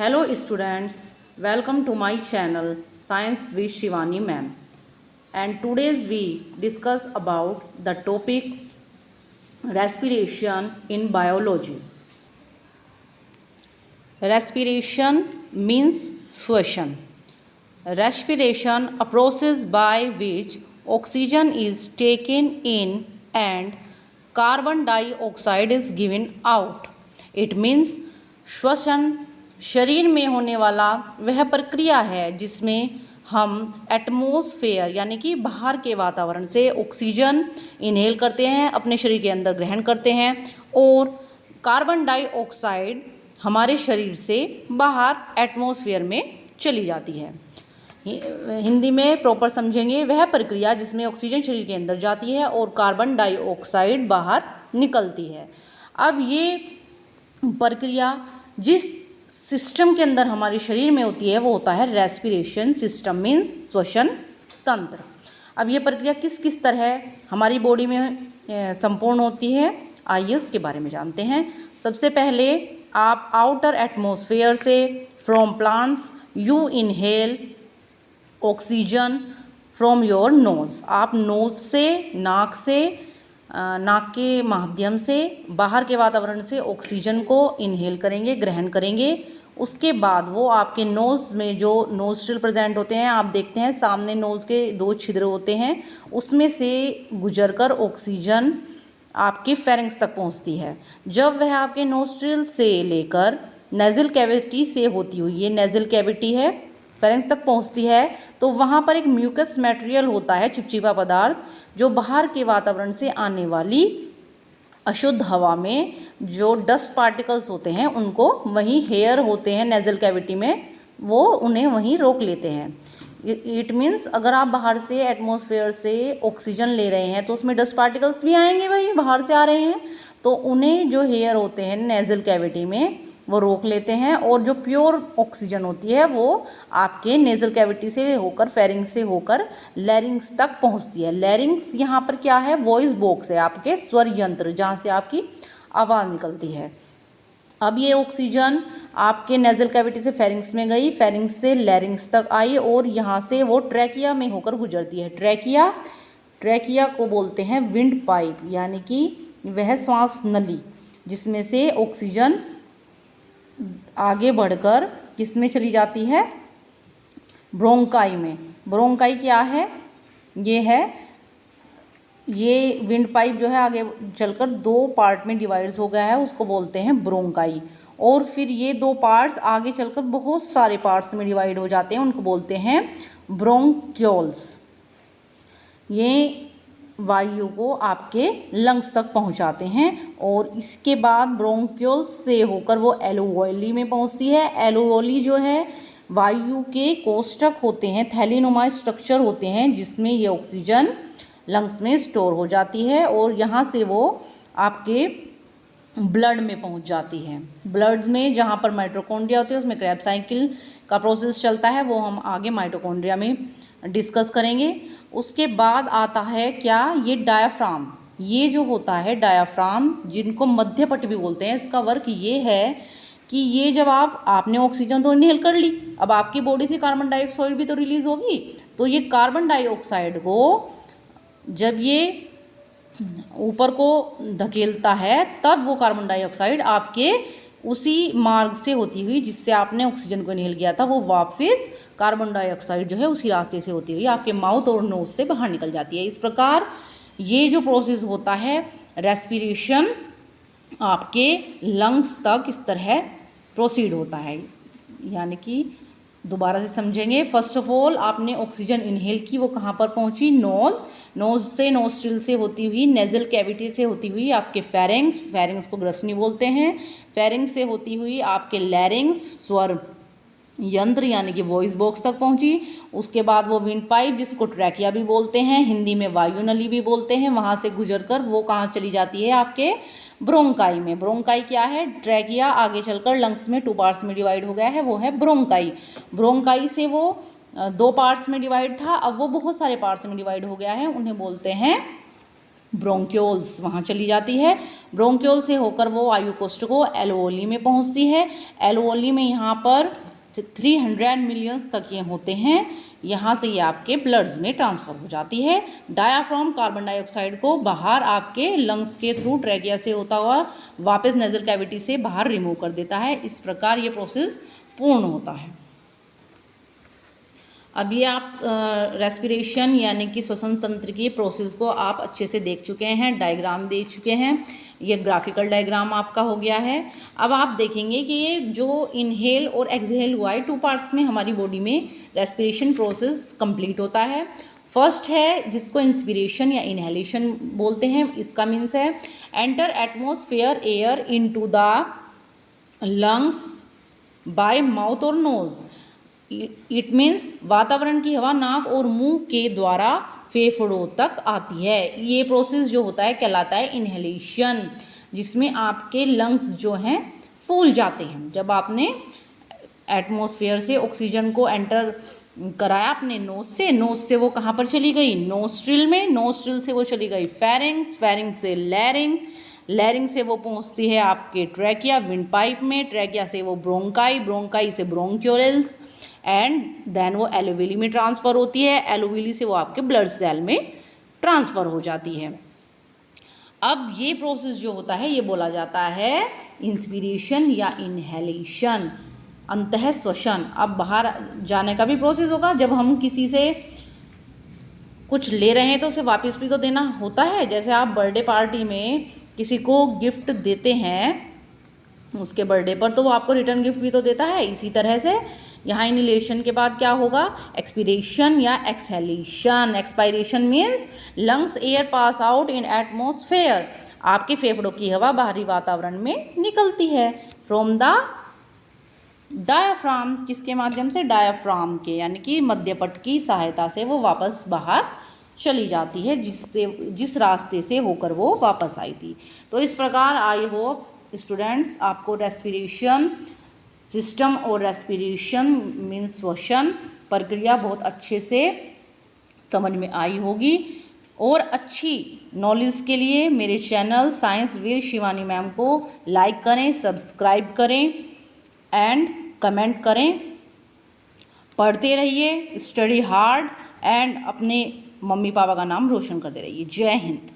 Hello students, welcome to my channel Science with Shivani ma'am. And today's we discuss about the topic respiration in biology. Respiration means swation. Respiration, a process by which oxygen is taken in and carbon dioxide is given out. It means श्वसन शरीर में होने वाला वह प्रक्रिया है जिसमें हम एटमॉस्फेयर यानी कि बाहर के वातावरण से ऑक्सीजन इनहेल करते हैं, अपने शरीर के अंदर ग्रहण करते हैं और कार्बन डाइऑक्साइड हमारे शरीर से बाहर एटमॉस्फेयर में चली जाती है। हिंदी में प्रॉपर समझेंगे, वह प्रक्रिया जिसमें ऑक्सीजन शरीर के अंदर जाती है और कार्बन डाइऑक्साइड बाहर निकलती है। अब ये प्रक्रिया जिस सिस्टम के अंदर हमारे शरीर में होती है वो होता है रेस्पिरेशन सिस्टम, मीन्स श्वसन तंत्र। अब ये प्रक्रिया किस किस तरह हमारी बॉडी में संपूर्ण होती है, आइए उसके बारे में जानते हैं। सबसे पहले आप आउटर एटमॉस्फेयर से from plants you inhale oxygen from your nose. आप नोज़ से, नाक के माध्यम से बाहर के वातावरण से ऑक्सीजन को इनहेल करेंगे, ग्रहण करेंगे। उसके बाद वो आपके नोज़ में जो नोस्ट्रिल प्रेजेंट होते हैं, आप देखते हैं सामने नोज़ के 2 छिद्र होते हैं, उसमें से गुजरकर ऑक्सीजन आपके फेरिंग्स तक पहुंचती है। जब वह आपके नोस्ट्रिल से लेकर नेज़ल कैविटी से होती हुई, ये नेज़ल कैविटी है, फेरिंग्स तक पहुंचती है, तो वहाँ पर एक म्यूकस मटेरियल होता है, चिपचिपा पदार्थ, जो बाहर के वातावरण से आने वाली अशुद्ध हवा में जो डस्ट पार्टिकल्स होते हैं उनको वहीं हेयर होते हैं नेज़ल कैविटी में, वो उन्हें वहीं रोक लेते हैं। इट मीन्स अगर आप बाहर से एटमॉस्फेयर से ऑक्सीजन ले रहे हैं तो उसमें डस्ट पार्टिकल्स भी आएंगे, भाई बाहर से आ रहे हैं, तो उन्हें जो हेयर होते हैं नेज़ल कैविटी में वो रोक लेते हैं और जो प्योर ऑक्सीजन होती है वो आपके नेज़ल कैविटी से होकर, फेरिंग्स से होकर लैरिंग्स तक पहुंचती है। लैरिंग्स यहाँ पर क्या है, वॉइस बॉक्स है, आपके स्वर यंत्र, जहाँ से आपकी आवाज़ निकलती है। अब ये ऑक्सीजन आपके नेज़ल कैविटी से फेरिंग्स में गई, फेरिंग्स से लैरिंग्स तक आई और यहाँ से वो ट्रैकिया में होकर गुजरती है। ट्रैकिया को बोलते हैं विंड पाइप, यानी कि वह श्वास नली जिसमें से ऑक्सीजन आगे बढ़कर किस में चली जाती है, ब्रोंकाई में। ब्रोंकाई क्या है, ये विंड पाइप जो है आगे चलकर 2 पार्ट में डिवाइड्स हो गया है, उसको बोलते हैं ब्रोंकाई। और फिर ये 2 पार्ट्स आगे चलकर बहुत सारे पार्ट्स में डिवाइड हो जाते हैं, उनको बोलते हैं ब्रोंक्यूल्स। ये वायु को आपके लंग्स तक पहुंचाते हैं और इसके बाद ब्रोंक्यूल्स से होकर वो एल्वियोली में पहुंचती है। एल्वियोली जो है वायु के कोष्ठक होते हैं, थैलीनुमा स्ट्रक्चर होते हैं, जिसमें ये ऑक्सीजन लंग्स में स्टोर हो जाती है और यहाँ से वो आपके ब्लड में पहुँच जाती है। ब्लड में जहाँ पर माइटोकॉन्ड्रिया होते हैं उसमें क्रेब्स साइकिल का प्रोसेस चलता है, वो हम आगे माइटोकॉन्ड्रिया में डिस्कस करेंगे। उसके बाद आता है क्या, ये डायाफ्राम, ये जो होता है डायाफ्राम, जिनको मध्यपट भी बोलते हैं, इसका वर्क ये है कि ये जब आपने ऑक्सीजन तो इनहेल कर ली, अब आपकी बॉडी से कार्बन डाइऑक्साइड भी तो रिलीज होगी, तो ये कार्बन डाइऑक्साइड को जब ये ऊपर को धकेलता है तब वो कार्बन डाइऑक्साइड आपके उसी मार्ग से होती हुई जिससे आपने ऑक्सीजन को इनहेल किया था, वो वापस कार्बन डाइऑक्साइड जो है उसी रास्ते से होती हुई आपके माउथ और नोज से बाहर निकल जाती है। इस प्रकार ये जो प्रोसेस होता है रेस्पिरेशन आपके लंग्स तक इस तरह प्रोसीड होता है। यानी कि दोबारा से समझेंगे, फर्स्ट ऑफ ऑल आपने ऑक्सीजन इनहेल की, वो कहाँ पर पहुँची, नोज से, नोस्ट्रिल से होती हुई, नेज़ल कैविटी से होती हुई आपके फेरिंग्स को ग्रसनी बोलते हैं, फेरिंग्स से होती हुई आपके लैरिंग्स स्वर यंत्र यानी कि वॉइस बॉक्स तक पहुंची। उसके बाद वो विंड पाइप जिसको ट्रैकिया भी बोलते हैं, हिंदी में वायु नली भी बोलते हैं, वहाँ से गुजरकर वो कहाँ चली जाती है, आपके ब्रोंकाई में। ब्रोंकाई क्या है, ट्रैकिया आगे चलकर लंग्स में 2 पार्ट्स में डिवाइड हो गया है, वो है ब्रोंकाई। ब्रोंकाई से वो 2 पार्ट्स में डिवाइड था, अब वो बहुत सारे पार्ट्स में डिवाइड हो गया है, उन्हें बोलते हैं ब्रोंक्योल्स वहाँ चली जाती है। ब्रोंक्योल से होकर वो वायु कोष्ठ को एल्वोली में पहुँचती है। एल्वोली में यहाँ पर 300 मिलियंस तक ये होते हैं। यहाँ से ये आपके ब्लड्स में ट्रांसफ़र हो जाती है। डायाफ्राम कार्बन डाइऑक्साइड को बाहर आपके लंग्स के थ्रू ट्रैकिया से होता हुआ वापस नेजल कैविटी से बाहर रिमूव कर देता है। इस प्रकार ये प्रोसेस पूर्ण होता है। अब ये आप रेस्पिरेशन यानी कि श्वसन तंत्र की प्रोसेस को आप अच्छे से देख चुके हैं, डायग्राम देख चुके हैं। ये ग्राफिकल डायग्राम आपका हो गया है। अब आप देखेंगे कि ये जो इनहेल और एक्सहेल हुआ है, 2 पार्ट्स में हमारी बॉडी में रेस्पिरेशन प्रोसेस कंप्लीट होता है। फर्स्ट है जिसको इंस्पिरेशन या इनहेलेशन बोलते हैं। इसका मीन्स है enter atmosphere air into the lungs bye mouth और नोज। इट मीन्स वातावरण की हवा नाक और मुंह के द्वारा फेफड़ों तक आती है। ये प्रोसेस जो होता है कहलाता है इनहेलेशन, जिसमें आपके लंग्स जो हैं फूल जाते हैं। जब आपने एटमॉस्फेयर से ऑक्सीजन को एंटर कराया अपने नोज से वो कहाँ पर चली गई? नोस्ट्रिल में। नोस्ट्रिल से वो चली गई फेरिंग्स, फेरिंग्स से लैरिंग्स, लैरिंग्स से वो पहुँचती है आपके ट्रैकिया विंड पाइप में, ट्रैकिया से वो ब्रोंकाई, ब्रोंकाई से ब्रोंक्योल्स एंड देन वो एलोवेली में ट्रांसफ़र होती है। एलोवेली से वो आपके ब्लड सेल में ट्रांसफ़र हो जाती है। अब ये प्रोसेस जो होता है ये बोला जाता है इंस्पिरेशन या इनहेलेशन, अंतः श्वसन। अब बाहर जाने का भी प्रोसेस होगा। जब हम किसी से कुछ ले रहे हैं तो उसे वापस भी तो देना होता है। जैसे आप बर्थडे पार्टी में किसी को गिफ्ट देते हैं उसके बर्थडे पर, तो वो आपको रिटर्न गिफ्ट भी तो देता है। इसी तरह से यहाँ इनहेलेशन के बाद क्या होगा? एक्सपिरेशन या exhalation. Expiration means lungs air pass out in atmosphere. आपके फेफड़ों की हवा बाहरी वातावरण में निकलती है फ्रॉम द डायाफ्राम। किसके माध्यम से? डायाफ्राम के, यानी कि मध्यपट की सहायता से वो वापस बाहर चली जाती है, जिस रास्ते से होकर वो वापस आई थी। तो इस प्रकार आई होप स्टूडेंट्स आपको रेस्पिरेशन सिस्टम और रेस्पिरेशन मीन्स श्वसन प्रक्रिया बहुत अच्छे से समझ में आई होगी। और अच्छी नॉलेज के लिए मेरे channel science with Shivani ma'am को लाइक करें, सब्सक्राइब करें एंड कमेंट करें। पढ़ते रहिए, स्टडी हार्ड एंड अपने मम्मी पापा का नाम रोशन करते रहिए। जय हिंद।